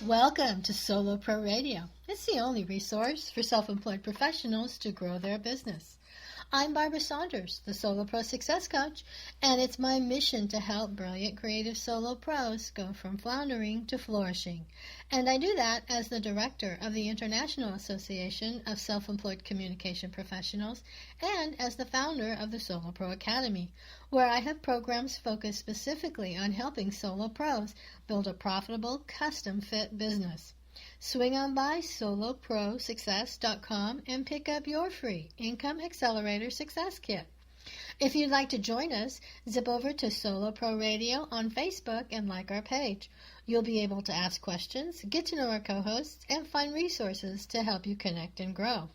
Welcome to Solo Pro Radio. It's the only resource for self-employed professionals to grow their business. I'm Barbara Saunders, the Solo Pro Success Coach, and it's my mission to help brilliant creative solo pros go from floundering to flourishing. And I do that as the director of the International Association of Self-Employed Communication Professionals and as the founder of the Solo Pro Academy, where I have programs focused specifically on helping solo pros build a profitable, custom-fit business. Swing on by soloprosuccess.com and pick up your free Income Accelerator Success Kit. If you'd like to join us, zip over to Solo Pro Radio on Facebook and like our page. You'll be able to ask questions, get to know our co-hosts, and find resources to help you connect and grow.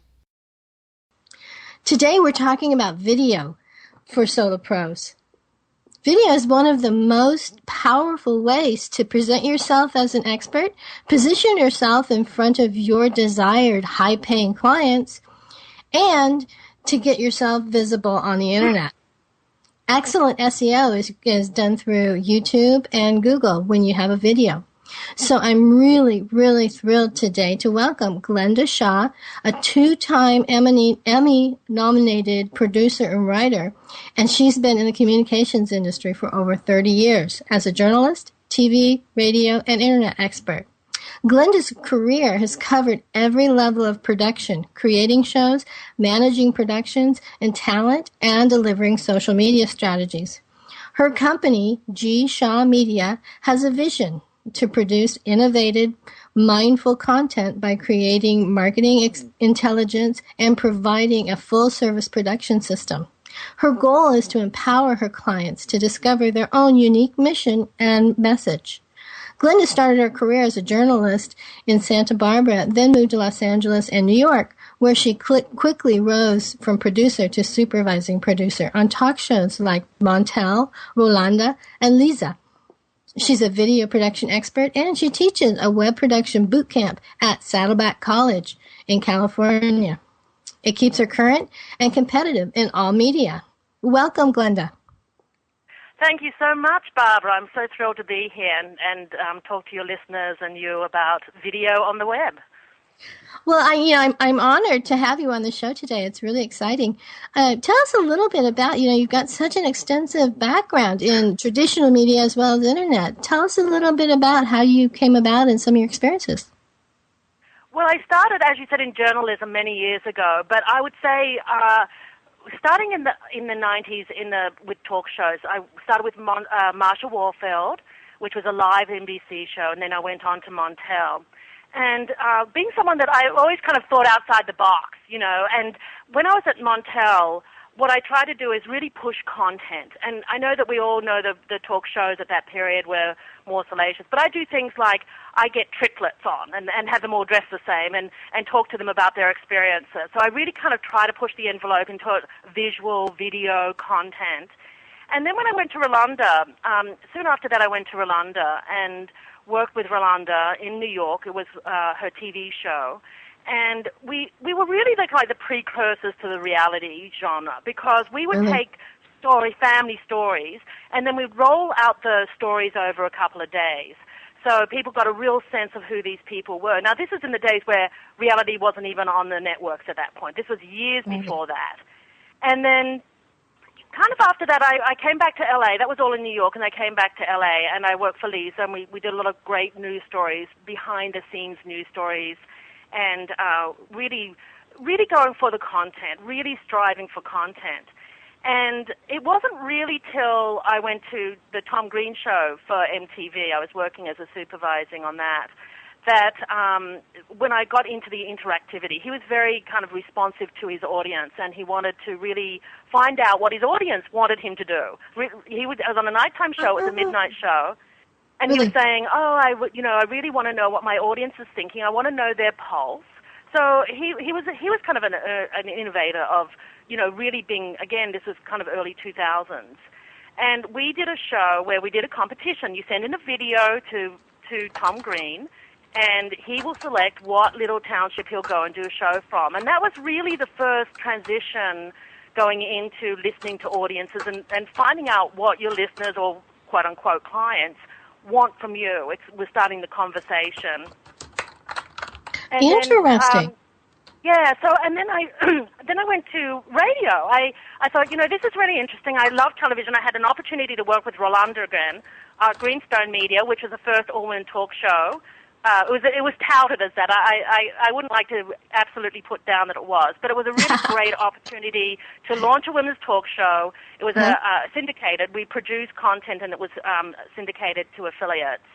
Today we're talking about video for solo pros. Video is one of the most powerful ways to present yourself as an expert, position yourself in front of your desired high-paying clients, and to get yourself visible on the internet. Excellent SEO is done through YouTube and Google when you have a video. So I'm really thrilled today to welcome Glenda Shaw, a two-time Emmy-nominated producer and writer, and she's been in the communications industry for over 30 years as a journalist, TV, radio, and internet expert. Glenda's career has covered every level of production, creating shows, managing productions and talent, and delivering social media strategies. Her company, G. Shaw Media, has a vision to produce innovative, mindful content by creating marketing intelligence and providing a full-service production system. Her goal is to empower her clients to discover their own unique mission and message. Glenda started her career as a journalist in Santa Barbara, then moved to Los Angeles and New York, where she quickly rose from producer to supervising producer on talk shows like Montel, Rolanda, and Lisa. She's a video production expert, and she teaches a web production boot camp at Saddleback College in California. It keeps her current and competitive in all media. Welcome, Glenda. Thank you so much, Barbara. I'm so thrilled to be here and talk to your listeners and you about video on the web. Well, I'm honored to have you on the show today. It's really exciting. Tell us a little bit about, you've got such an extensive background in traditional media as well as internet. Tell us a little bit about how you came about and some of your experiences. Well, I started, as you said, in journalism many years ago, but I would say starting in the 90s with talk shows, I started with Marsha Warfield, which was a live NBC show, and then I went on to Montel. And being someone that I always kind of thought outside the box, and when I was at Montel, what I tried to do is really push content. And I know that we all know the talk shows at that period were more salacious, but I do things like I get triplets on and have them all dressed the same and talk to them about their experiences. So I really kind of try to push the envelope into visual, video content. And then when I went to Rolanda, soon after that I went to Rolanda and worked with Rolanda in New York. It was her TV show. And we were really like the precursors to the reality genre because we would take family stories, and then we'd roll out the stories over a couple of days. So people got a real sense of who these people were. Now, this is in the days where reality wasn't even on the networks at that point. This was years before that. And then kind of after that, I came back to L.A. That was all in New York, and I came back to L.A., and I worked for Lisa, and we did a lot of great news stories, behind-the-scenes news stories, and really going for the content, really striving for content. And it wasn't really till I went to the Tom Green show for MTV, I was working as a supervising on that when I got into the interactivity, he was very kind of responsive to his audience, and he wanted to really find out what his audience wanted him to do. I was on a nighttime show, it was a midnight show, and he was saying, I really want to know what my audience is thinking. I want to know their pulse. So he was kind of an innovator of, really being, again, this was kind of early 2000s. And we did a show where we did a competition. You send in a video to Tom Green, and he will select what little township he'll go and do a show from. And that was really the first transition going into listening to audiences and finding out what your listeners or quote-unquote clients want from you. We're starting the conversation. And Interesting. yeah, so, and then I then I went to radio. I thought, this is really interesting. I love television. I had an opportunity to work with Rolanda again, Greenstone Media, which was the first all-women talk show. It was touted as that. I wouldn't like to absolutely put down that it was, but it was a really great opportunity to launch a women's talk show. It was syndicated. We produced content, and it was syndicated to affiliates.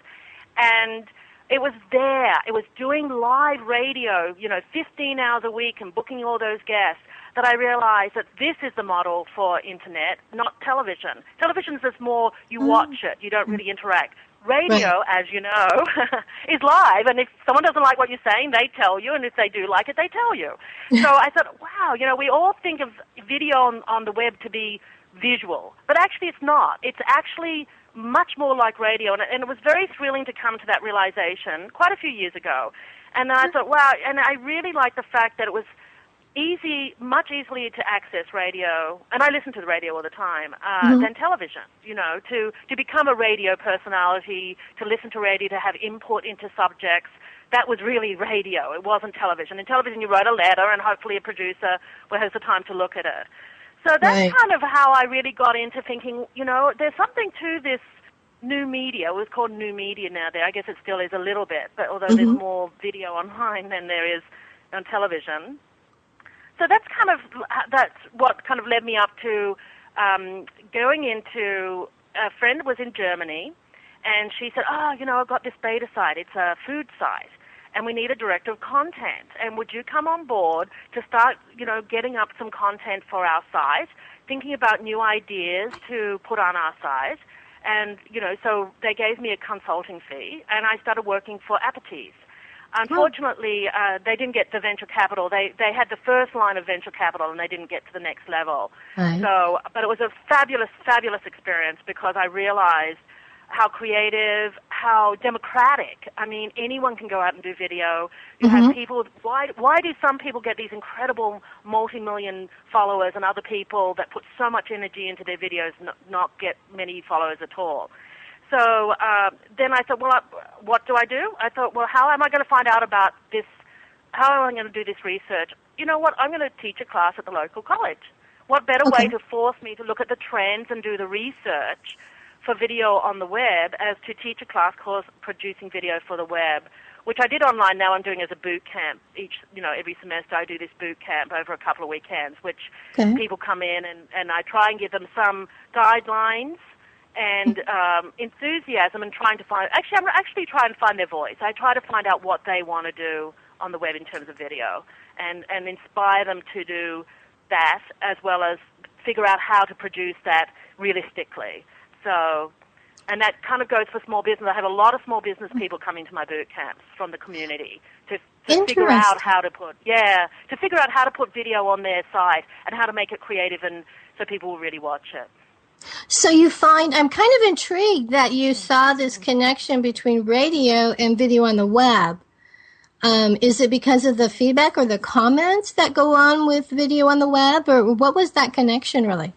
And it was there. It was doing live radio, 15 hours a week and booking all those guests, that I realized that this is the model for internet, not television. Television is just more, you watch it, you don't really interact. Radio, as you know, is live, and if someone doesn't like what you're saying, they tell you, and if they do like it, they tell you. So I thought, wow, we all think of video on the web to be visual, but actually it's not. It's actually much more like radio, and it was very thrilling to come to that realization quite a few years ago. And I thought, wow, and I really liked the fact that it was much easier to access radio, and I listen to the radio all the time, than television, to become a radio personality, to listen to radio, to have input into subjects. That was really radio. It wasn't television. In television, you wrote a letter, and hopefully a producer has the time to look at it. So that's kind of how I really got into thinking, there's something to this new media. It was called new media now. I guess it still is a little bit, but although there's more video online than there is on television. So that's what kind of led me up to going into, a friend was in Germany, and she said, I've got this beta site. It's a food site, and we need a director of content. And would you come on board to start, getting up some content for our site, thinking about new ideas to put on our site? And, so they gave me a consulting fee, and I started working for Appetit. Unfortunately, they didn't get the venture capital. They had the first line of venture capital, and they didn't get to the next level. Right. So, but it was a fabulous, fabulous experience because I realized how creative, how democratic. I mean, anyone can go out and do video. You have people. Why do some people get these incredible multi-million followers, and other people that put so much energy into their videos not get many followers at all? So then I thought, well, what do I do? I thought, well, how am I going to find out about this? How am I going to do this research? You know what? I'm going to teach a class at the local college. What better way to force me to look at the trends and do the research for video on the web as to teach a class course producing video for the web, which I did online. Now I'm doing as a boot camp. Every semester I do this boot camp over a couple of weekends, which people come in and I try and give them some guidelines and enthusiasm, and I'm actually trying to find their voice. I try to find out what they want to do on the web in terms of video, and inspire them to do that, as well as figure out how to produce that realistically. So, and that kind of goes for small business. I have a lot of small business people coming to my boot camps from the community to figure out how to put video on their site and how to make it creative, and so people will really watch it. So I'm kind of intrigued that you saw this connection between radio and video on the web. Is it because of the feedback or the comments that go on with video on the web, or what was that connection really?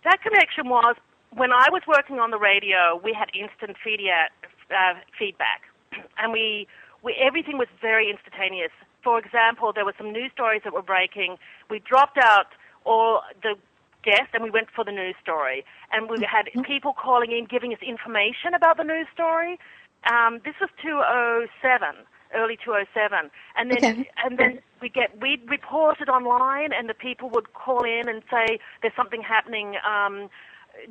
That connection was when I was working on the radio, we had instant feedback, and we everything was very instantaneous. For example, there were some news stories that were breaking. We dropped out all the guest, and we went for the news story. And we had people calling in, giving us information about the news story. This was 2007, early 2007. And then we'd report it online, and the people would call in and say there's something happening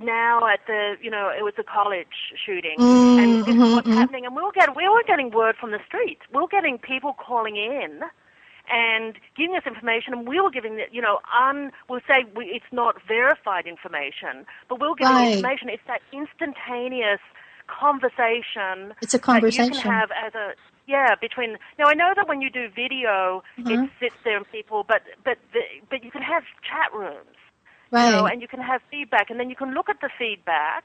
now at it was a college shooting, and this is what's happening. And we were getting word from the streets. We were getting people calling in and giving us information, and we were giving we'll say it's not verified information, but we'll give information. It's that instantaneous conversation. It's a conversation that you can have between. Now I know that when you do video, it sits there and people, but you can have chat rooms, and you can have feedback, and then you can look at the feedback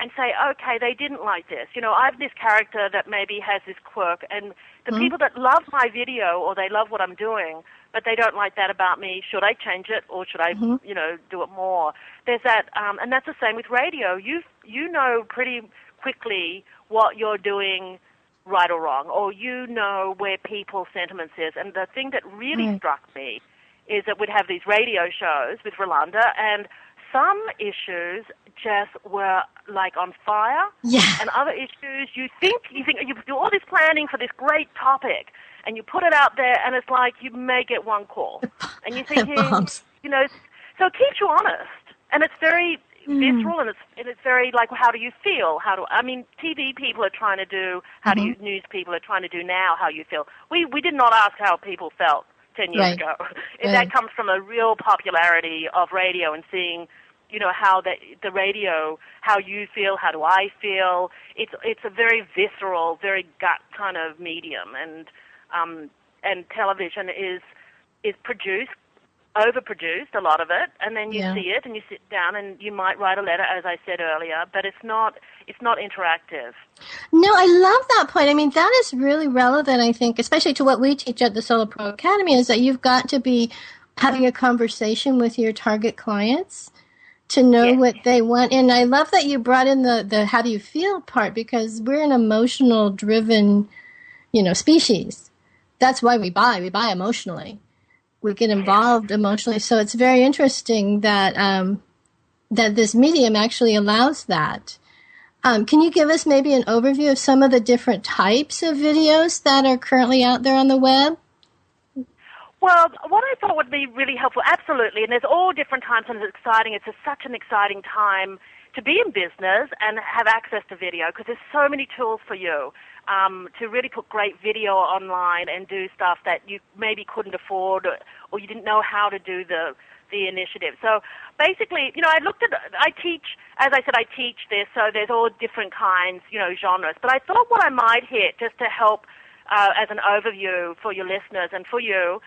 and say, okay, they didn't like this. I have this character that maybe has this quirk, and the people that love my video or they love what I'm doing, but they don't like that about me, should I change it or should I, do it more? There's that, and that's the same with radio. You know pretty quickly what you're doing right or wrong, or you know where people's sentiments is. And the thing that really struck me is that we'd have these radio shows with Rolanda, and some issues just were like on fire, and other issues you do all this planning for this great topic, and you put it out there, and it's like you may get one call, and you're thinking, you know, so it keeps you honest, and it's very visceral, and it's very like, how do you feel? TV people are trying to do, news people are trying to do now how you feel. We did not ask how people felt 10 years ago. That comes from a real popularity of radio and seeing, you know, how the radio, how you feel, how do I feel. It's a very visceral, very gut kind of medium, and television is produced, overproduced, a lot of it, and then you see it and you sit down and you might write a letter, as I said earlier, but it's not interactive. No, I love that point. I mean, that is really relevant, I think, especially to what we teach at the Solo Pro Academy, is that you've got to be having a conversation with your target clients to know what they want. And I love that you brought in the how do you feel part, because we're an emotional driven, you know, species. That's why we buy emotionally. We get involved emotionally. So it's very interesting that that this medium actually allows that. Can you give us maybe an overview of some of the different types of videos that are currently out there on the web? Well, what I thought would be really helpful, absolutely, and there's all different times, and it's exciting. It's such an exciting time to be in business and have access to video, because there's so many tools for you to really put great video online and do stuff that you maybe couldn't afford, or you didn't know how to do the initiative. So basically, you know, I teach, as I said, I teach this, so there's all different kinds, you know, genres. But I thought what I might hit, just to help as an overview for your listeners and for you,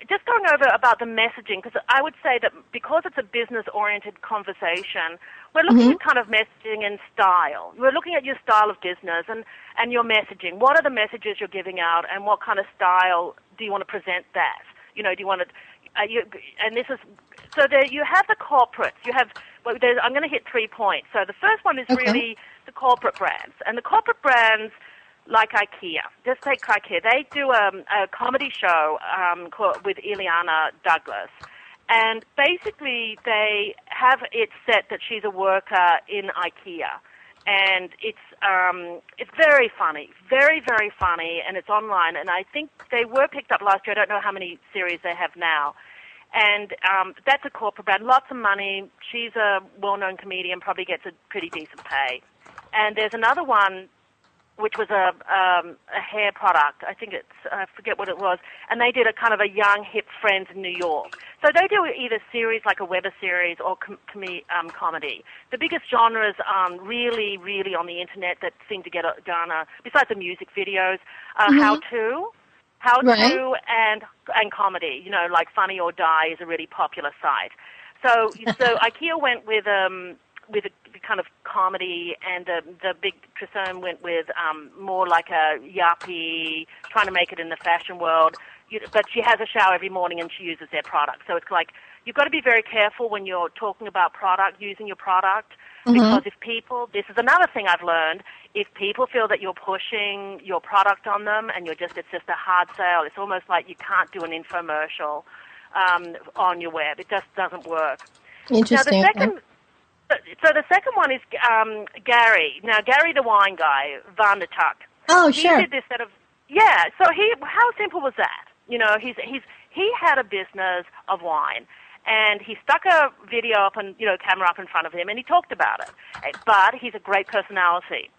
just going over about the messaging, because I would say that because it's a business-oriented conversation, we're looking at kind of messaging and style. We're looking at your style of business and your messaging. What are the messages you're giving out, and what kind of style do you want to present that? You know, do you want to... and this is... So there you have the corporates. You have... I'm going to hit 3 points. So the first one is really the corporate brands. And the corporate brands... like IKEA. Just take IKEA. They do a comedy show with Ileana Douglas. And basically they have it set that she's a worker in IKEA. And it's very funny, very, very funny, and it's online. And I think they were picked up last year. I don't know how many series they have now. And that's a corporate brand, lots of money. She's a well-known comedian, probably gets a pretty decent pay. And there's another one, which was a hair product. I think I forget what it was. And they did a kind of a young, hip Friends in New York. So they do either series, like a Weber series, or comedy. The biggest genres really, really on the internet that seem to garner, besides the music videos, how-to and comedy. You know, like Funny or Die is a really popular site. So IKEA went with a kind of comedy, and the big Trisone went with more like a yuppie, trying to make it in the fashion world. But she has a shower every morning and she uses their product. So it's like you've got to be very careful when you're talking about product, using your product, because if people, this is another thing I've learned, if people feel that you're pushing your product on them and it's just a hard sale, it's almost like you can't do an infomercial on your web. It just doesn't work. Interesting. Now So the second one is Gary. Now, Gary the wine guy, Van der Tuck. Oh, sure. He did this sort of... so how simple was that? You know, he had a business of wine, and he stuck a video up and, camera up in front of him, and he talked about it. But he's a great personality.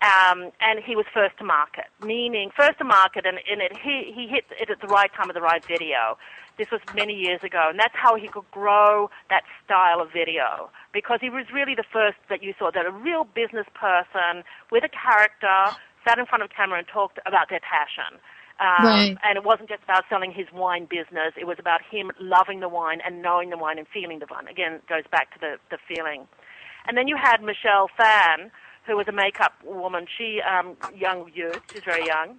And he was first to market, and he hit it at the right time of the right video. This was many years ago, and that's how he could grow that style of video, because he was really the first that you saw, that a real business person with a character sat in front of camera and talked about their passion. And it wasn't just about selling his wine business. It was about him loving the wine and knowing the wine and feeling the wine. Again, it goes back to the feeling. And then you had Michelle Phan, who was a makeup woman. She, young youth, she's very young.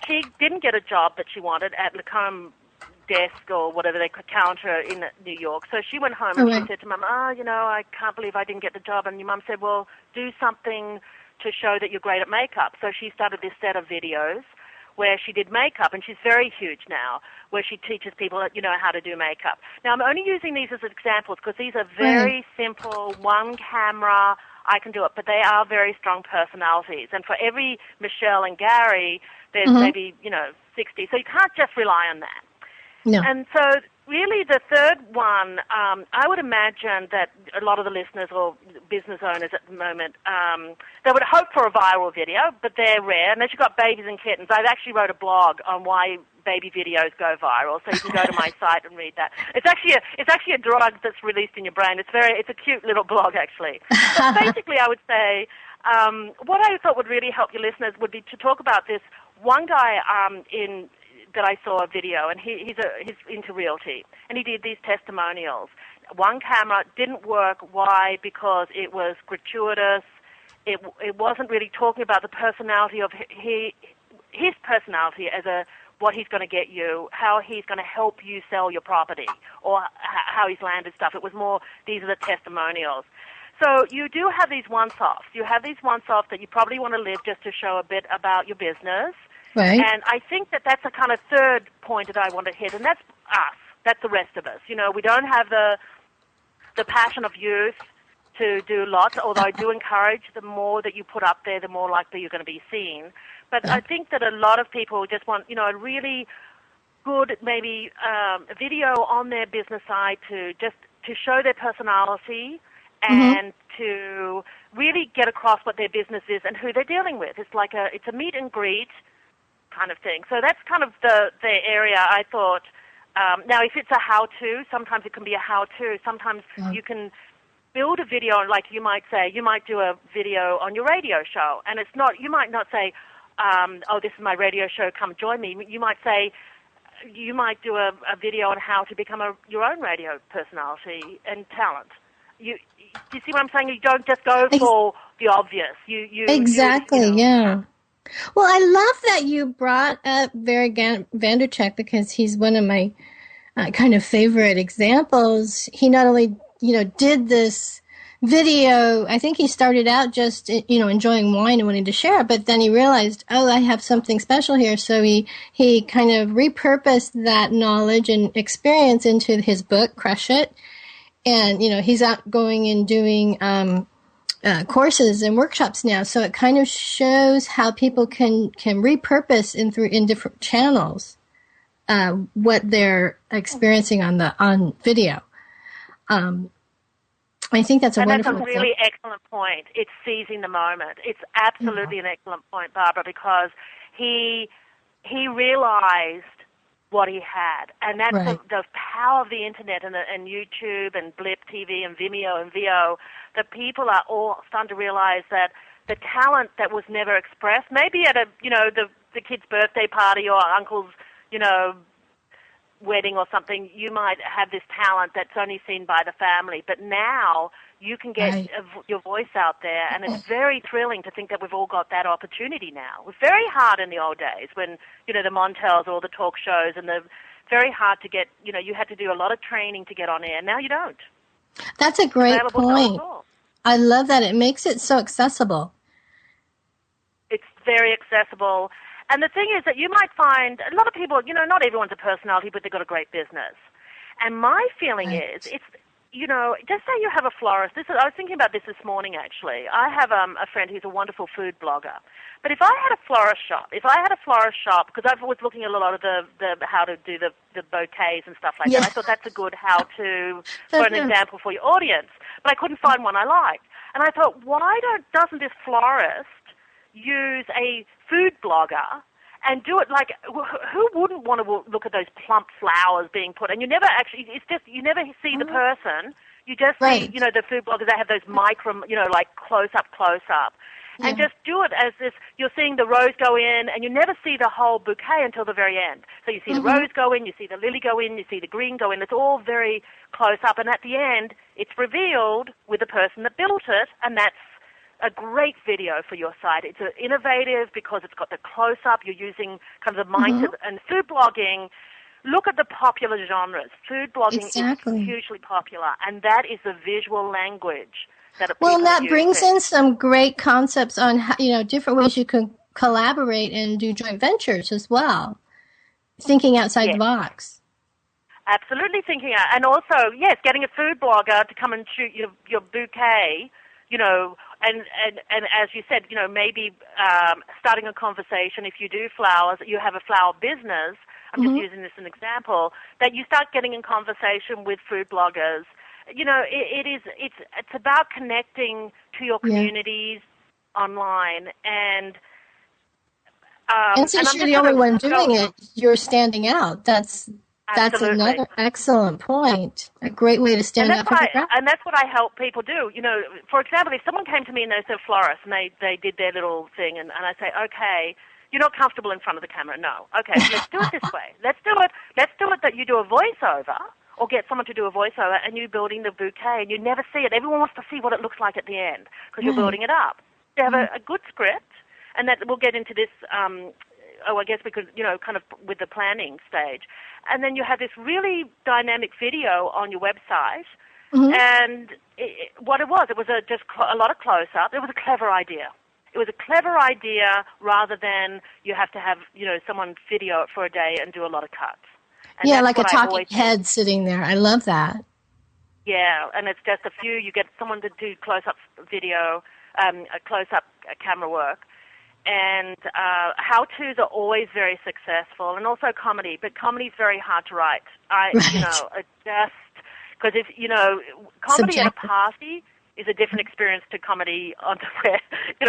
She didn't get a job that she wanted at Lacombe desk or whatever they could counter in New York. So she went home and she said to Mum, I can't believe I didn't get the job. And your Mum said, well, do something to show that you're great at makeup. So she started this set of videos where she did makeup, and she's very huge now, where she teaches people, how to do makeup. Now, I'm only using these as examples because these are very simple, one camera, I can do it, but they are very strong personalities. And for every Michelle and Gary, there's maybe, 60. So you can't just rely on that. No. And so really the third one, I would imagine that a lot of the listeners or business owners at the moment, they would hope for a viral video, but they're rare. Unless you've got babies and kittens. I've actually wrote a blog on why baby videos go viral, so you can go to my site and read that. It's actually a drug that's released in your brain. It's a cute little blog, actually. But basically, I would say what I thought would really help your listeners would be to talk about this one guy that I saw a video, and he's into realty, and he did these testimonials. One camera didn't work. Why? Because it was gratuitous. It wasn't really talking about the personality of his personality as what he's going to get you, how he's going to help you sell your property, or how he's landed stuff. It was more, these are the testimonials. So you do have these once-offs. You have these once-offs that you probably want to live just to show a bit about your business. Right. And I think that that's a kind of third point that I want to hit, and that's us. That's the rest of us. We don't have the passion of youth to do lots, although I do encourage the more that you put up there, the more likely you're going to be seen. But I think that a lot of people just want, a really good maybe video on their business side to show their personality and to really get across what their business is and who they're dealing with. It's a meet and greet kind of thing. So that's kind of the area I thought. Now, if it's a how-to, sometimes it can be a how-to. Sometimes you can build a video, like you might do a video on your radio show, and you might not say, this is my radio show, come join me. You might do a video on how to become your own radio personality and talent. Do you see what I'm saying? You don't just go for the obvious. Exactly, yeah. Well, I love that you brought up Barry Vandercheck because he's one of my kind of favorite examples. He not only, did this video, I think he started out just, enjoying wine and wanting to share it, but then he realized, I have something special here. So he kind of repurposed that knowledge and experience into his book, Crush It. And, he's out going and doing courses and workshops now. So it kind of shows how people can repurpose in different channels what they're experiencing on video. I think that's a wonderful example. And that's a really excellent point. It's seizing the moment. It's absolutely an excellent point, Barbara, because he realized what he had. And that's the power of the internet and YouTube and Blip TV and Vimeo and VO, that people are all starting to realize that the talent that was never expressed, maybe at the kid's birthday party or uncle's, wedding or something, you might have this talent that's only seen by the family. But now you can get your voice out there, and it's very thrilling to think that we've all got that opportunity now. It was very hard in the old days when, the Montels or all the talk shows, and very hard to get, you had to do a lot of training to get on air. Now you don't. That's a great point. I love that. It makes it so accessible. It's very accessible. And the thing is that you might find a lot of people, not everyone's a personality, but they've got a great business. And my feeling is, just say you have a florist. I was thinking about this morning, actually. I have a friend who's a wonderful food blogger. But if I had a florist shop, because I was looking at a lot of the how to do the bouquets and stuff like that, I thought that's a good how-to for an example for your audience. But I couldn't find one I liked. And I thought, why doesn't this florist use a food blogger and do it like, who wouldn't want to look at those plump flowers being put? And you never you never see the person. You just see, the food bloggers that have those micro, like close up. And just do it as this, you're seeing the rose go in, and you never see the whole bouquet until the very end. So you see the rose go in, you see the lily go in, you see the green go in. It's all very close up. And at the end, it's revealed with the person that built it, and that's a great video for your site. It's innovative because it's got the close-up. You're using kind of the mindset and food blogging. look at the popular genres. Food blogging Exactly. is hugely popular, and that is the visual language that people Well, and are that brings using. in some great concepts on how, different ways you can collaborate and do joint ventures as well. Thinking outside the Yes. box. Absolutely thinking out. And also, yes, getting a food blogger to come and shoot your bouquet, and as you said, maybe starting a conversation. If you do flowers, you have a flower business, I'm just using this as an example, that you start getting in conversation with food bloggers. It's about connecting to your communities online, and Since I'm you're just the going only to one go doing it, you're standing out. That's absolutely. another excellent point. A great way to And stand out from the crowd. that's what I help people do. For example, if someone came to me and they're a florist and they did their little thing, and I say, okay, you're not comfortable in front of the camera. No. Okay, so let's do it this way. Let's do it that you do a voiceover or get someone to do a voiceover and you're building the bouquet and you never see it. Everyone wants to see what it looks like at the end because you're building it up. You have a good script, and that we'll get into this I guess we could, kind of with the planning stage. And then you have this really dynamic video on your website. And what it was just a lot of close-up. It was a clever idea. It was a clever idea rather than you have to have, someone video it for a day and do a lot of cuts. And Yeah, like a talking head sitting there. I love that. Yeah, and it's just a few. You get someone to do close-up video, a close-up camera work. And how-tos are always very successful, and also comedy. But comedy's very hard to write. Because if comedy Subjective. at a party is a different experience to comedy on the web,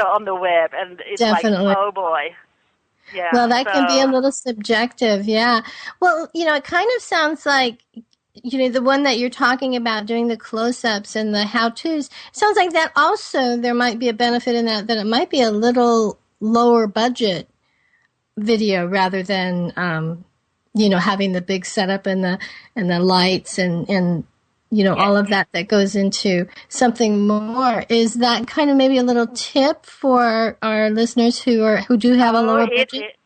on the web, and it's Definitely. like, oh boy, yeah. Well, that can be a little subjective, yeah. Well, it kind of sounds like, the one that you're talking about, doing the close-ups and the how-tos, sounds like that also there might be a benefit in that it might be a little lower budget video rather than, having the big setup and the lights and all of that goes into something more. Is that kind of maybe a little tip for our listeners who do have a lower budget?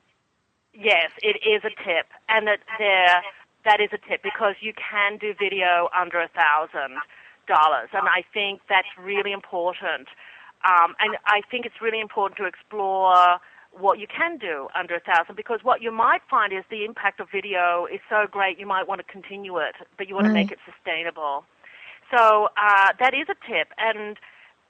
Yes, it is a tip, and that is a tip because you can do video under $1,000, and I think that's really important. And I think it's really important to explore what you can do under $1,000 because what you might find is the impact of video is so great you might want to continue it, but you want to make it sustainable. So that is a tip, and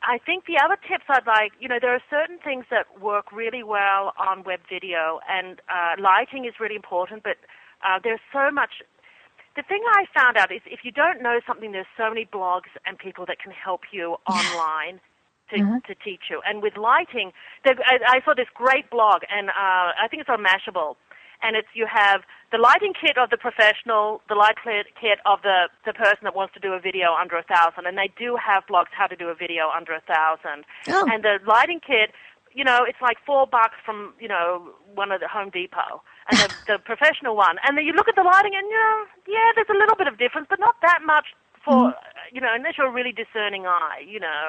I think the other tips I'd like, there are certain things that work really well on web video, and lighting is really important, but there's so much. The thing I found out is if you don't know something, there's so many blogs and people that can help you online to teach you. And with lighting, I saw this great blog, and I think it's on Mashable, and you have the lighting kit of the professional, the lighting kit of the person that wants to do a video under $1,000, and they do have blogs how to do a video under $1,000. Oh. And the lighting kit, it's like $4 from, one of the Home Depot, and the professional one. And then you look at the lighting and, there's a little bit of difference, but not that much for, unless you're a really discerning eye,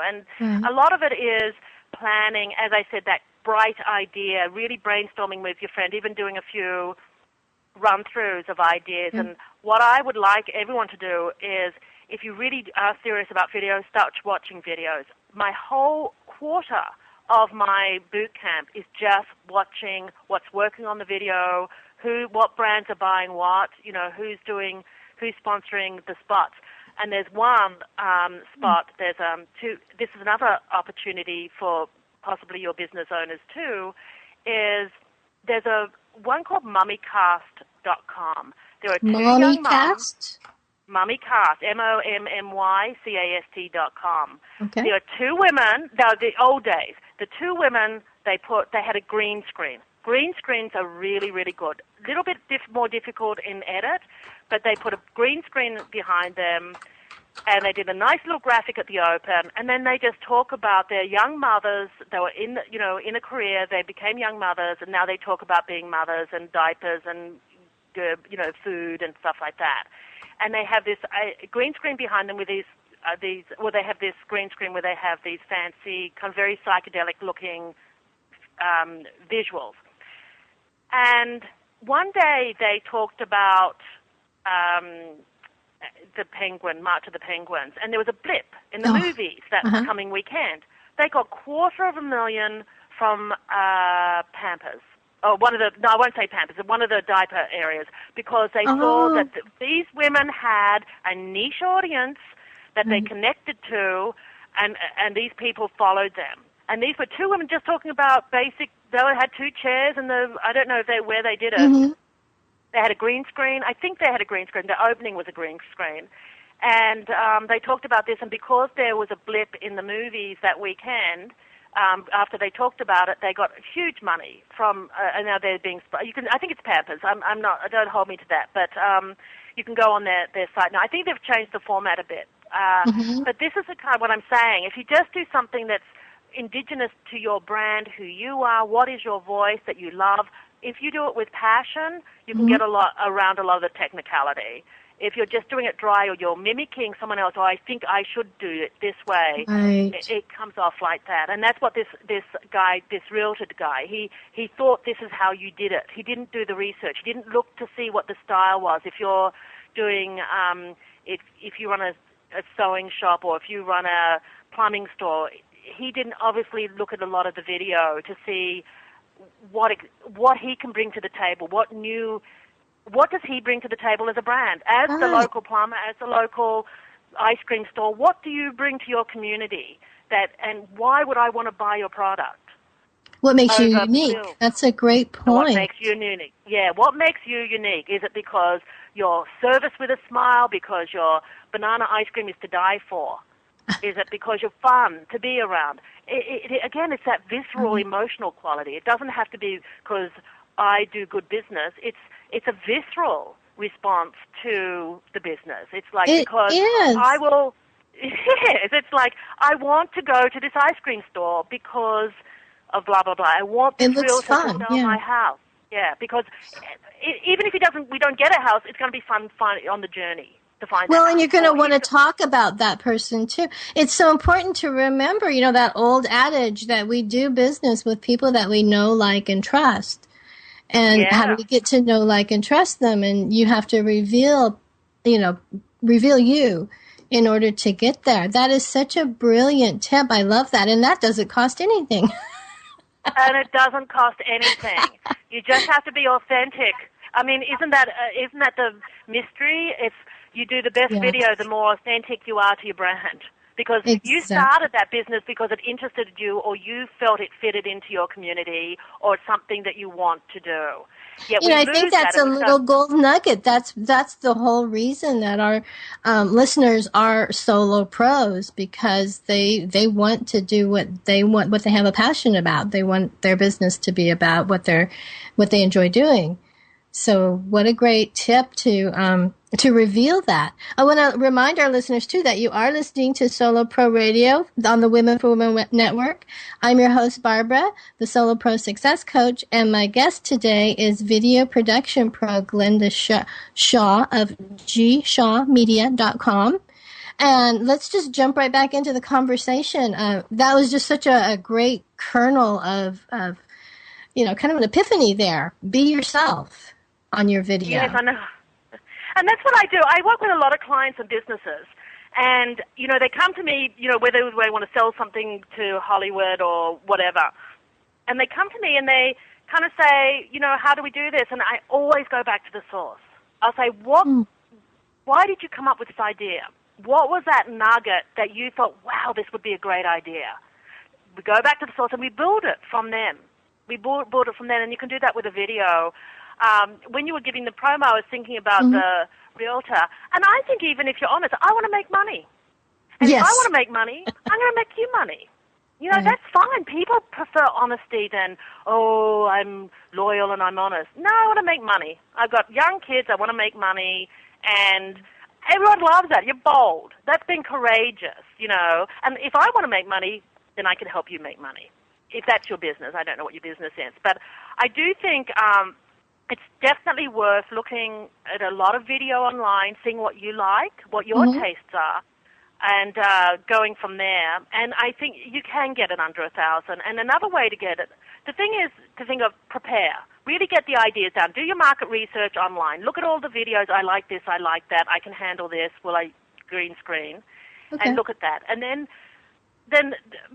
And a lot of it is planning, as I said, that bright idea, really brainstorming with your friend, even doing a few run-throughs of ideas. And what I would like everyone to do is, if you really are serious about videos, start watching videos. My whole quarter of my boot camp is just watching what's working on the video, what brands are buying what, who's sponsoring the spots. And there's one spot, there's two. This is another opportunity for possibly your business owners too, is there's one called mummycast.com. There are two young mums. Mummycast, MOMMYCAST.com. Okay. There are two women, the old days, the two women, they had a green screen. Green screens are really, really good. A little bit more difficult in edit, but they put a green screen behind them, and they did a nice little graphic at the open, and then they just talk about their young mothers. They were in a career, they became young mothers, and now they talk about being mothers and diapers and, food and stuff like that. And they have this green screen behind them with they have this green screen where they have these fancy, kind of very psychedelic looking visuals. And one day they talked about the Penguin, March of the Penguins, and there was a blip in the movies that coming weekend. They got $250,000 from Pampers. Oh, I won't say Pampers, one of the diaper areas, because they saw that these women had a niche audience that they connected to, and these people followed them. And these were two women just talking about basic. They had two chairs, and I don't know where they did it. They had a green screen. I think they had a green screen. The opening was a green screen. And they talked about this, and because there was a blip in the movies that weekend, after they talked about it, they got huge money from, and now they're being, I think it's Pampers. I'm not, don't hold me to that, but you can go on their site now. I think they've changed the format a bit. But this is the kind of what I'm saying. If you just do something that's indigenous to your brand, who you are, what is your voice that you love, if you do it with passion, you can get around a lot of the technicality. If you're just doing it dry or you're mimicking someone else, I think I should do it this way, it comes off like that. And that's what this realtor guy, he thought this is how you did it. He didn't do the research. He didn't look to see what the style was. If you're doing, if you run a sewing shop or if you run a plumbing store, he didn't obviously look at a lot of the video to see what he can bring to the table, what does he bring to the table as a brand? As the local plumber, as the local ice cream store, what do you bring to your community? And why would I want to buy your product? What makes you unique? That's a great point. What makes you unique? Yeah, what makes you unique? Is it because your service with a smile, because your banana ice cream is to die for? Is it because you're fun to be around? Again, it's that visceral, emotional quality. It doesn't have to be because I do good business. It's a visceral response to the business. It's like because I will. Yes, it's like I want to go to this ice cream store because of blah blah blah. I want this realtor to sell my house. Yeah, because even if we don't get a house, it's going to be fun on the journey. Well, and you're going to want to talk about that person, too. It's so important to remember, that old adage that we do business with people that we know, like, and trust. And how do we get to know, like, and trust them? And you have to reveal you in order to get there. That is such a brilliant tip. I love that. And that doesn't cost anything. And it doesn't cost anything. You just have to be authentic. I mean, isn't that the mystery? You do the best video, the more authentic you are to your brand. Because you started that business because it interested you or you felt it fitted into your community or it's something that you want to do. Yet I think that's a little gold nugget. That's the whole reason that our listeners are solo pros, because they want to do what they want, what they have a passion about. They want their business to be about what they enjoy doing. So what a great tip to reveal that. I want to remind our listeners, too, that you are listening to Solo Pro Radio on the Women for Women Network. I'm your host, Barbara, the Solo Pro Success Coach, and my guest today is video production pro Glenda Shaw of gshawmedia.com. And let's just jump right back into the conversation. That was just such a great kernel of kind of an epiphany there. Be yourself on your video. Yes, I know. And that's what I do. I work with a lot of clients and businesses. And, they come to me, whether they want to sell something to Hollywood or whatever. And they come to me and they kind of say, how do we do this? And I always go back to the source. I'll say, why did you come up with this idea? What was that nugget that you thought, wow, this would be a great idea? We go back to the source and we build it from them. We build it from there, and you can do that with a video. When you were giving the promo, I was thinking about the realtor. And I think even if you're honest, I want to make money. And if I want to make money, I'm going to make you money. That's fine. People prefer honesty than, I'm loyal and I'm honest. No, I want to make money. I've got young kids. I want to make money. And everyone loves that. You're bold. That's being courageous, And if I want to make money, then I can help you make money. If that's your business. I don't know what your business is. But I do think it's definitely worth looking at a lot of video online, seeing what you like, what your tastes are, and going from there. And I think you can get it under 1,000. And another way to get it, the thing is to think of prepare. Really get the ideas down. Do your market research online. Look at all the videos. I like this. I like that. I can handle this. Will I green screen? Okay. And look at that. And then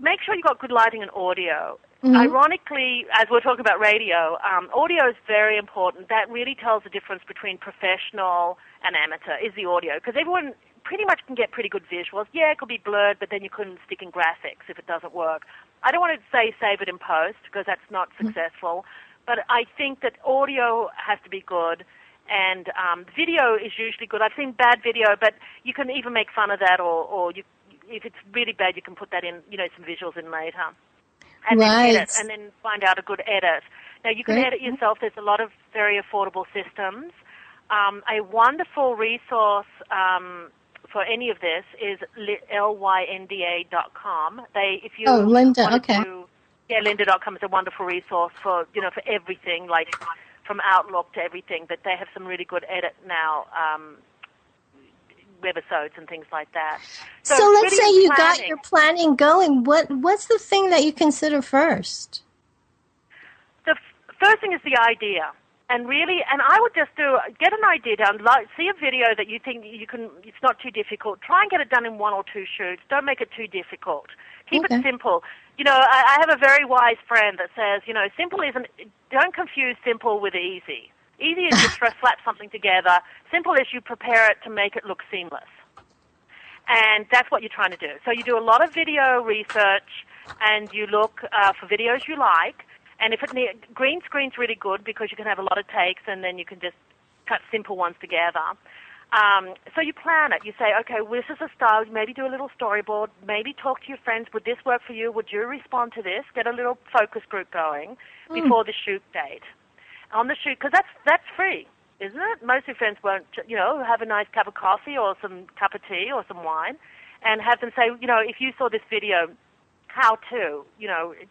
make sure you've got good lighting and audio. Mm-hmm. Ironically, as we're talking about radio, audio is very important. That really tells the difference between professional and amateur, is the audio. Because everyone pretty much can get pretty good visuals. Yeah, it could be blurred, but then you couldn't stick in graphics if it doesn't work. I don't want to say save it in post, because that's not successful. But I think that audio has to be good, and video is usually good. I've seen bad video, but you can even make fun of that, or if it's really bad, you can put that in, some visuals in later. And then edit, and then find out a good edit. Now, you can edit yourself. There's a lot of very affordable systems. A wonderful resource for any of this is lynda.com. Lynda, okay. Lynda.com is a wonderful resource for everything, like from Outlook to everything. But they have some really good edit now, webisodes and things like that. So let's say you got your planning going. What's the thing that you consider first? The first thing is the idea. And I would just get an idea down, see a video that you think you can, it's not too difficult. Try and get it done in 1 or 2 shoots. Don't make it too difficult. Keep it simple. I have a very wise friend that says, simple don't confuse simple with easy. Easy is just slap something together. Simple is you prepare it to make it look seamless. And that's what you're trying to do. So you do a lot of video research, and you look for videos you like. And if green screen's really good because you can have a lot of takes, and then you can just cut simple ones together. So you plan it. You say, okay, well, this is a style. Maybe do a little storyboard. Maybe talk to your friends. Would this work for you? Would you respond to this? Get a little focus group going before the shoot date. On the shoot, because that's free, isn't it? Most of your friends won't, have a nice cup of coffee or some cup of tea or some wine, and have them say, if you saw this video, how to,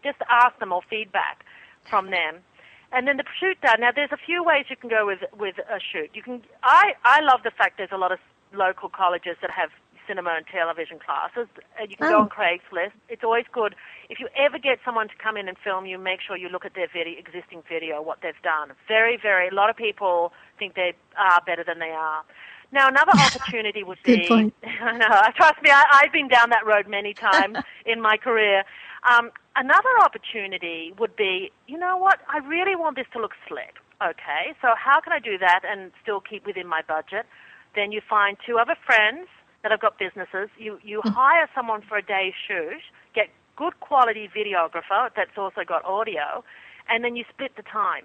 just ask them or feedback from them. And then the shoot done. Now, there's a few ways you can go with a shoot. I love the fact there's a lot of local colleges that have cinema and television classes. You can go on Craigslist. It's always good. If you ever get someone to come in and film you, make sure you look at their existing video, what they've done. Very, very, a lot of people think they are better than they are. Now, another opportunity would be, Good point. Trust me, I've been down that road many times in my career. Another opportunity would be, you know what, I really want this to look slick. Okay, so how can I do that and still keep within my budget? Then you find 2 other friends that have got businesses. You hire someone for a day's shoot, get good quality videographer that's also got audio, and then you split the time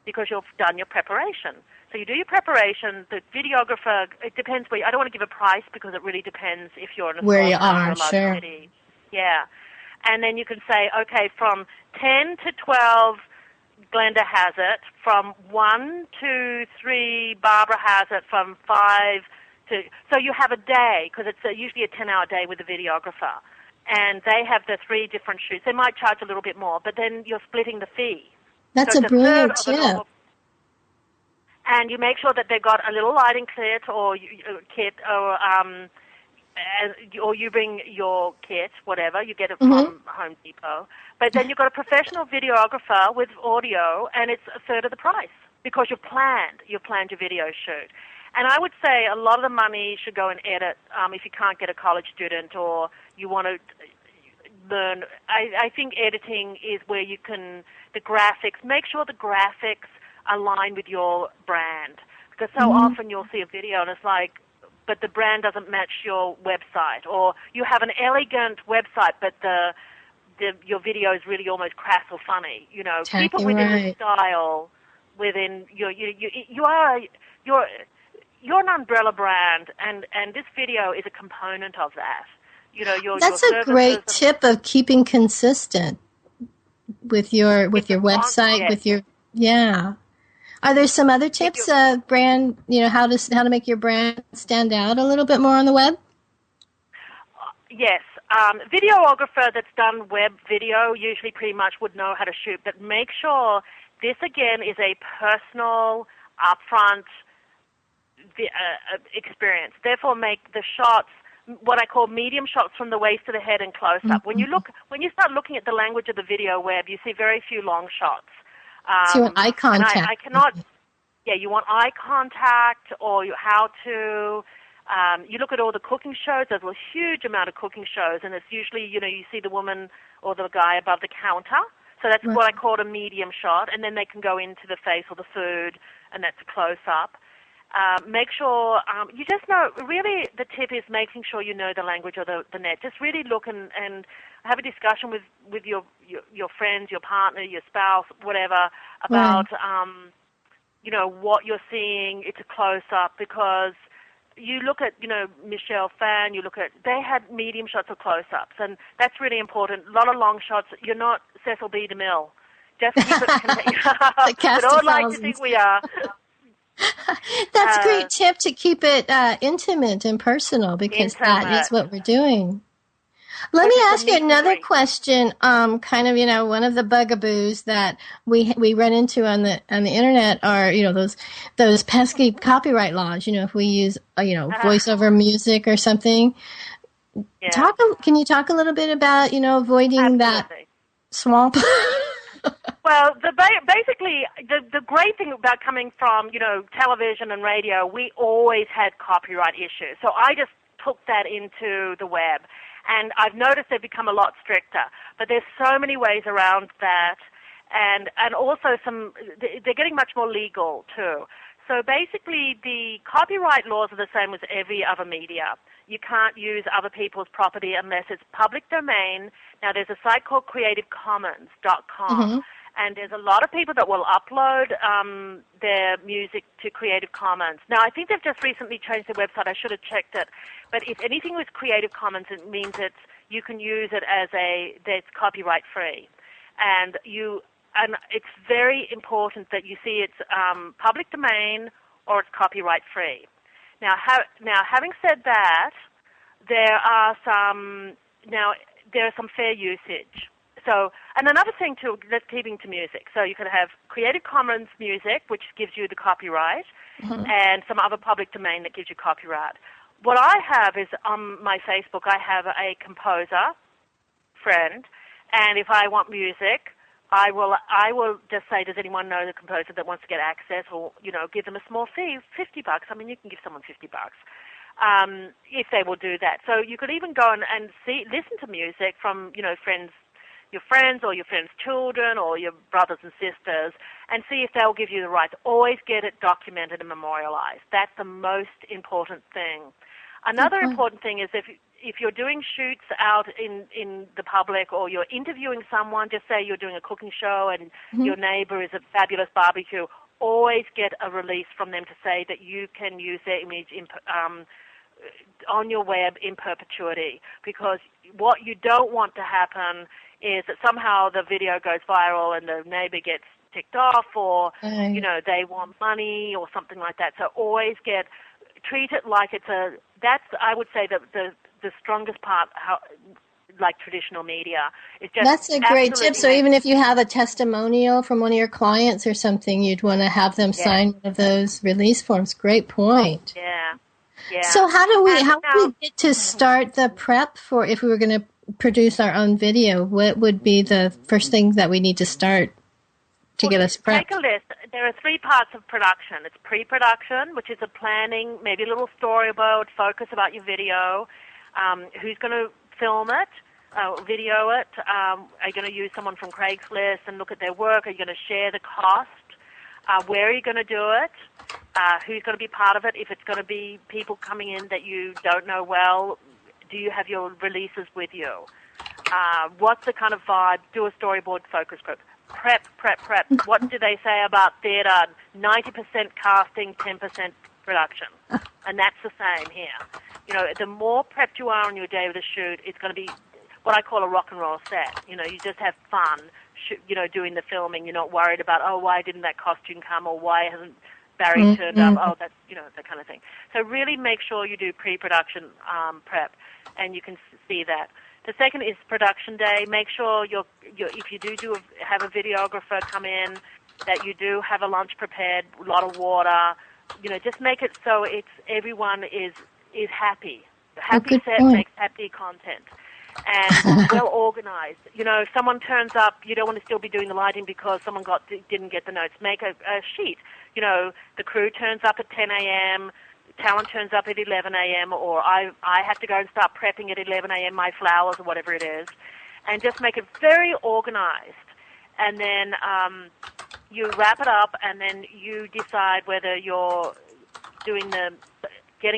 because you've done your preparation. So you do your preparation. The videographer, it depends where. I don't want to give a price because it really depends if you're in a where you small are, or a large sure. city. Yeah, and then you can say, okay, from 10 to 12, Glenda has it. From 1 to 3, Barbara has it. From 5 to... So you have a day, because it's usually a 10-hour day with a videographer. And they have the 3 different shoots. They might charge a little bit more, but then you're splitting the fee. That's a brilliant tip. And you make sure that they've got a little lighting kit or you bring your kit, whatever. You get it from Home Depot. But then you've got a professional videographer with audio, and it's a third of the price because you've planned your video shoot. And I would say a lot of the money should go in edit if you can't get a college student or you want to learn. I think editing is where you can, the graphics, make sure the graphics align with your brand. Because so often you'll see a video and it's like, but the brand doesn't match your website. Or you have an elegant website, but your video is really almost crass or funny. You know, keep it within the style, within you're an umbrella brand, and this video is a component of that. You know, that's a great tip of keeping consistent with your website, with your Are there some other tips, brand? You know, how to make your brand stand out a little bit more on the web? Yes, videographer that's done web video usually pretty much would know how to shoot, but make sure this again is a personal, upfront experience. Therefore, make the shots, what I call medium shots from the waist to the head and close up. When you start looking at the language of the video web, you see very few long shots. So you want eye contact. And I cannot. Yeah, you want eye contact, or how to. You look at all the cooking shows. There's a huge amount of cooking shows, and it's usually you see the woman or the guy above the counter. So that's what I call a medium shot, and then they can go into the face or the food, and that's a close up. Make sure you just know. Really, the tip is making sure you know the language of the net. Just really look and have a discussion with your friends, your partner, your spouse, whatever, about what you're seeing. It's a close up, because you look at Michelle Phan. They had medium shots or close ups, and that's really important. A lot of long shots. You're not Cecil B. DeMille. Just keep it. But all like to think we are. That's a great tip, to keep it intimate and personal, because that is what we're doing. Let me ask you another question. Kind of, one of the bugaboos that we run into on the internet are, those pesky copyright laws. If we use, voiceover music or something. Yeah. Can you talk a little bit about, avoiding that swamp? Well, basically, the great thing about coming from, television and radio, we always had copyright issues. So I just took that into the web. And I've noticed they've become a lot stricter. But there's so many ways around that. And also they're getting much more legal, too. So basically, the copyright laws are the same as every other media. You can't use other people's property unless it's public domain. Now, there's a site called CreativeCommons.com, and there's a lot of people that will upload their music to Creative Commons. Now, I think they've just recently changed their website. I should have checked it. But if anything with Creative Commons, it means you can use it that's copyright free. And it's very important that you see it's public domain or it's copyright free. Now, having said that, there are some fair usage. So, and another thing too, let's keeping to music. So you could have Creative Commons music, which gives you the copyright, and some other public domain that gives you copyright. What I have is on my Facebook, I have a composer friend, and if I want music, I will just say, does anyone know the composer that wants to get access, or give them a small fee, $50. I mean, you can give someone $50 if they will do that. So you could even go and listen to music from friends, your friends or your friends' children or your brothers and sisters, and see if they'll give you the rights. Always get it documented and memorialized. That's the most important thing. Another important thing is if you're doing shoots out in the public, or you're interviewing someone, just say you're doing a cooking show and your neighbor is a fabulous barbecue, always get a release from them to say that you can use their image on your web in perpetuity. Because what you don't want to happen is that somehow the video goes viral and the neighbor gets ticked off, or they want money or something like that. So always treat it like that's, I would say, the strongest part, like traditional media. That's a great tip. So even if you have a testimonial from one of your clients or something, you'd want to have them sign one of those release forms. Great point. Yeah. So how do we get to start the prep for, if we were going to produce our own video, what would be the first thing that we need to start to get us prepped? Take a list. There are 3 parts of production. It's pre-production, which is a planning, maybe a little storyboard, focus about your video, who's going to film it, video it, are you going to use someone from Craigslist and look at their work, are you going to share the cost, where are you going to do it, who's going to be part of it, if it's going to be people coming in that you don't know well, do you have your releases with you, what's the kind of vibe, do a storyboard focus group. Prep. What do they say about theater? 90% casting, 10% production. And that's the same here. The more prepped you are on your day of the shoot, it's going to be what I call a rock and roll set. You just have fun, doing the filming. You're not worried about, why didn't that costume come, or why hasn't Barry turned up? That's, that kind of thing. So really make sure you do pre-production prep, and you can see that. The second is production day. Make sure if you do have a videographer come in, that you do have a lunch prepared, a lot of water. Just make it so everyone is happy. happy set point. makes happy content. And well organized. You know, if someone turns up, you don't want to still be doing the lighting because someone didn't get the notes. Make a sheet. You know, the crew turns up at 10 a.m., talent turns up at 11 a.m., or I have to go and start prepping at 11 a.m. my flowers or whatever it is, and just make it very organized. And then you wrap it up, and then you decide whether you're getting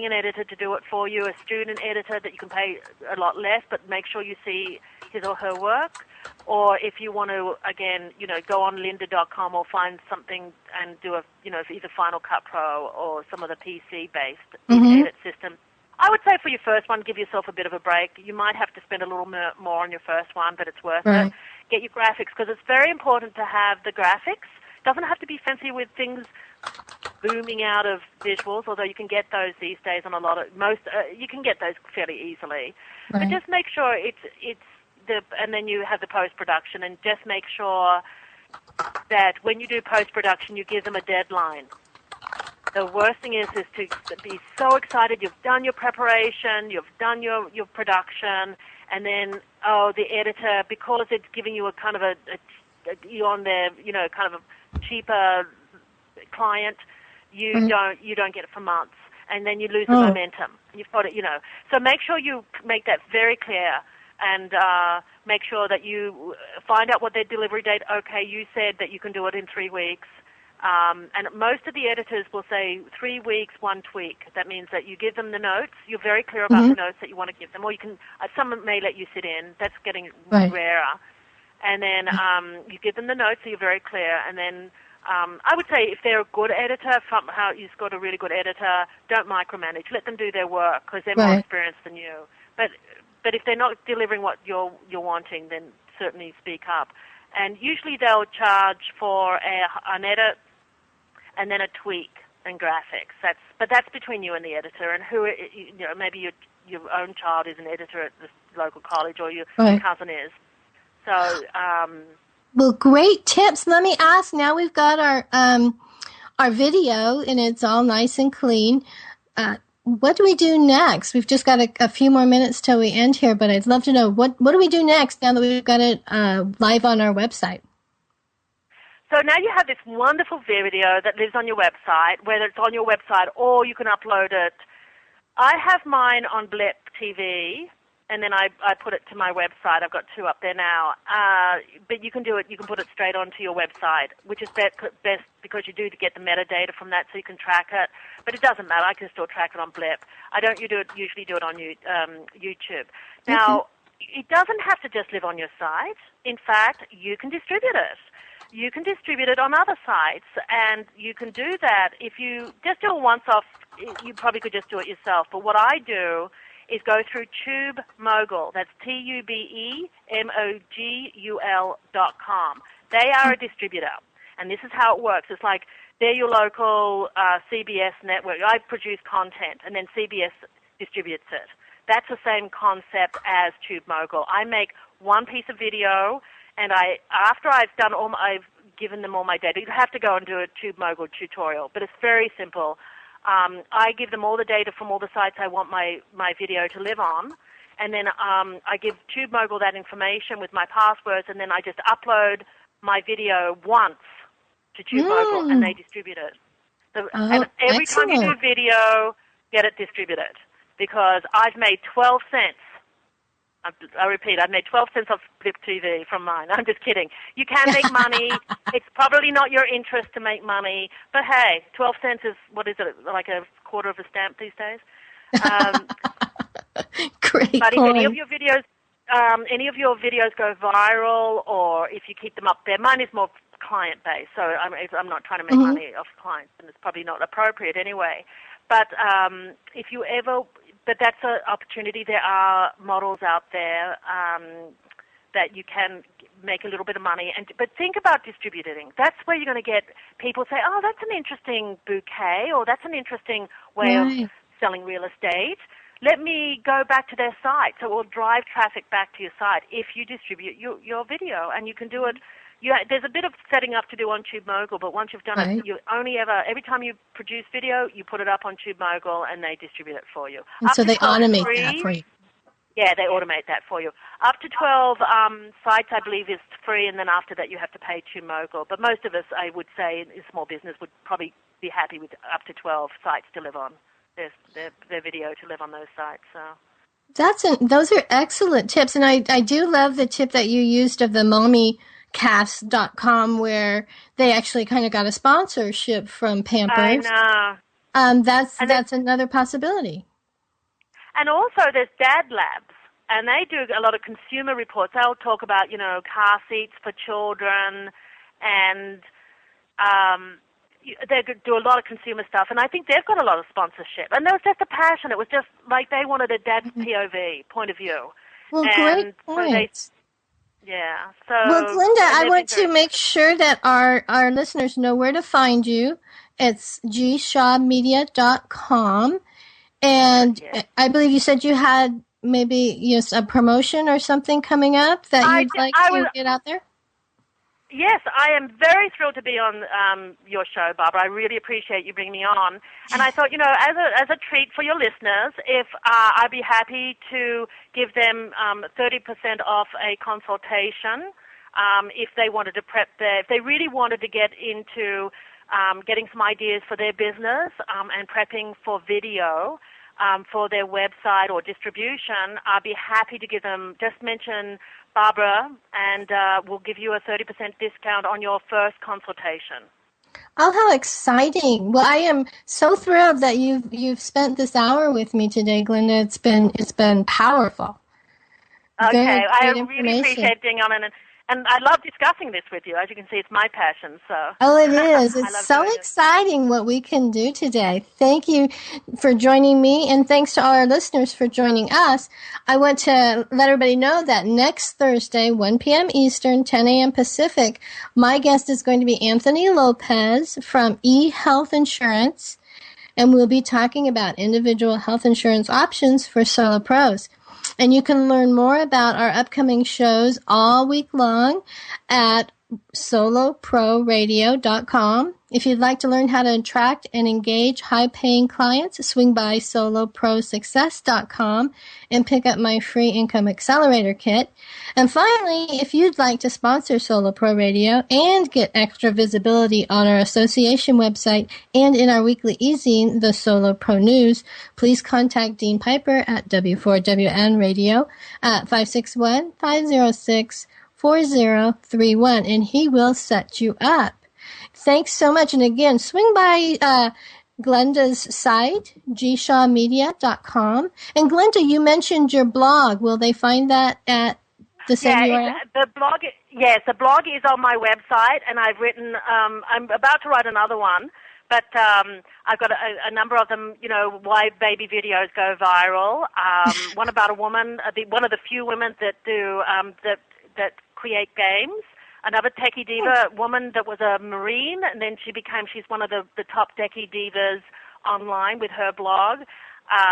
an editor to do it for you, a student editor that you can pay a lot less, but make sure you see his or her work, or if you want to, again, you know, go on lynda.com or find something and do either Final Cut Pro or some of the PC-based edit system. I would say for your first one, give yourself a bit of a break. You might have to spend a little more on your first one, but it's worth it. Get your graphics, because it's very important to have the graphics. It doesn't have to be fancy with things booming out of visuals, although you can get those these days on you can get those fairly easily. But just make sure and then you have the post-production, and just make sure that when you do post-production, you give them a deadline. The worst thing is to be so excited, you've done your preparation, you've done your production, and then, the editor, because it's giving you a kind of you're on their, kind of a cheaper client, you don't get it for months, and then you lose the momentum. You've got it, So make sure you make that very clear, and make sure that you find out what their delivery date. Okay, you said that you can do it in 3 weeks, and most of the editors will say 3 weeks, 1 tweak. That means that you give them the notes. You're very clear about the notes that you want to give them, or you can. Some may let you sit in. That's getting rarer. And then you give them the notes, so you're very clear, and then. I would say if they're a good editor, somehow you've got a really good editor, don't micromanage. Let them do their work because they're more experienced than you. But if they're not delivering what you're wanting, then certainly speak up. And usually they'll charge for an edit and then a tweak and graphics. That's between you and the editor. And maybe your own child is an editor at the local college, or your cousin is. So. Well, great tips. Let me ask. Now we've got our video, and it's all nice and clean. What do we do next? We've just got a few more minutes till we end here, but I'd love to know what do we do next now that we've got it live on our website. So now you have this wonderful video that lives on your website, whether it's on your website or you can upload it. I have mine on Blip TV. And then I put it to my website. I've got 2 up there now. But you can do it. You can put it straight onto your website, which is best because you do to get the metadata from that, so you can track it. But it doesn't matter. I can still track it on Blip. I don't usually do it on YouTube. Now, it doesn't have to just live on your site. In fact, you can distribute it. You can distribute it on other sites, and you can do that. If you just do it once off, you probably could just do it yourself. But what I do is go through TubeMogul. That's TubeMogul.com. They are a distributor, and this is how it works. It's like they're your local CBS network. I produce content, and then CBS distributes it. That's the same concept as TubeMogul. I make one piece of video, and after I've given them all my data. You have to go and do a TubeMogul tutorial, but it's very simple. I give them all the data from all the sites I want my video to live on, and then I give TubeMogul that information with my passwords, and then I just upload my video once to TubeMogul, and they distribute it. And every time you do a video, get it distributed, because I've made 12 cents. I repeat, I've made 12 cents off Blip TV from mine. I'm just kidding. You can make money. It's probably not your interest to make money. But, hey, 12 cents is, what is it, like a quarter of a stamp these days? Great But point. if any of your videos go viral, or if you keep them up there, mine is more client-based, so I'm not trying to make money off clients, and it's probably not appropriate anyway. But But that's an opportunity. There are models out there that you can make a little bit of money. But think about distributing. That's where you're going to get people say, oh, that's an interesting bouquet, or that's an interesting way of selling real estate. Let me go back to their site. So it will drive traffic back to your site if you distribute your video. And you can do it, there's a bit of setting up to do on TubeMogul, but once you've done it, you only every time you produce video, you put it up on TubeMogul and they distribute it for you. And so they automate that for you. Yeah, they automate that for you. Up to 12 sites, I believe, is free, and then after that you have to pay TubeMogul. But most of us, I would say, in small business would probably be happy with up to 12 sites to live on, their video to live on those sites. So. Those are excellent tips, and I do love the tip that you used of the mommycast.com where they actually kind of got a sponsorship from Pampers. I know. That's another possibility. And also there's Dad Labs, and they do a lot of consumer reports. They'll talk about, car seats for children, and they do a lot of consumer stuff. And I think they've got a lot of sponsorship. And there was just a passion. It was just like they wanted a dad's POV, point of view. Well, great point. So well, Glenda, I want to make sure that our listeners know where to find you. It's gshawmedia.com. And I believe you said you had maybe a promotion or something coming up that you'd like to get out there? Yes, I am very thrilled to be on your show, Barbara. I really appreciate you bringing me on. And I thought, as a treat for your listeners, if I'd be happy to give them 30% off a consultation if they wanted to if they really wanted to get into getting some ideas for their business and prepping for video for their website or distribution, I'd be happy to give them, just mention Barbara, and we'll give you a 30% discount on your first consultation. Oh, how exciting! Well, I am so thrilled that you've spent this hour with me today, Glenda. It's been powerful. Okay, I really appreciate being on, and I love discussing this with you. As you can see, it's my passion. So. Oh, it is. It's so exciting what we can do today. Thank you for joining me, and thanks to all our listeners for joining us. I want to let everybody know that next Thursday, 1 p.m. Eastern, 10 a.m. Pacific, my guest is going to be Anthony Lopez from eHealth Insurance, and we'll be talking about individual health insurance options for solo pros. And you can learn more about our upcoming shows all week long at soloproradio.com. If you'd like to learn how to attract and engage high-paying clients, swing by soloprosuccess.com and pick up my free Income Accelerator Kit. And finally, if you'd like to sponsor Solo Pro Radio and get extra visibility on our association website and in our weekly e-zine, the Solo Pro News, please contact Dean Piper at W4WN Radio at 561-506-4031, and he will set you up. Thanks so much. And again, swing by Glenda's site, gshawmedia.com. And Glenda, you mentioned your blog. Will they find that at the same URL? The blog is on my website, and I've written, I'm about to write another one, but I've got a number of them, why baby videos go viral. One about a woman, one of the few women that do, that create games. Another techie diva woman that was a Marine, and then she's one of the top techie divas online with her blog.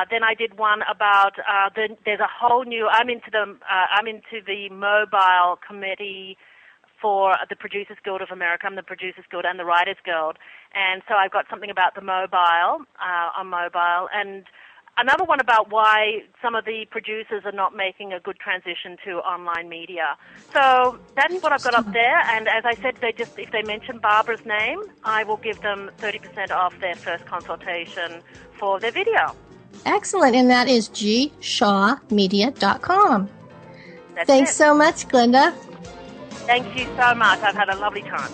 Then I did one about there's a whole new. I'm into the mobile committee for the Producers Guild of America. I'm the Producers Guild and the Writers Guild, and so I've got something about the mobile on mobile, and another one about why some of the producers are not making a good transition to online media. So that's what I've got up there. And as I said, if they mention Barbara's name, I will give them 30% off their first consultation for their video. Excellent. And that is gshawmedia.com. Thanks so much, Glenda. Thank you so much. I've had a lovely time.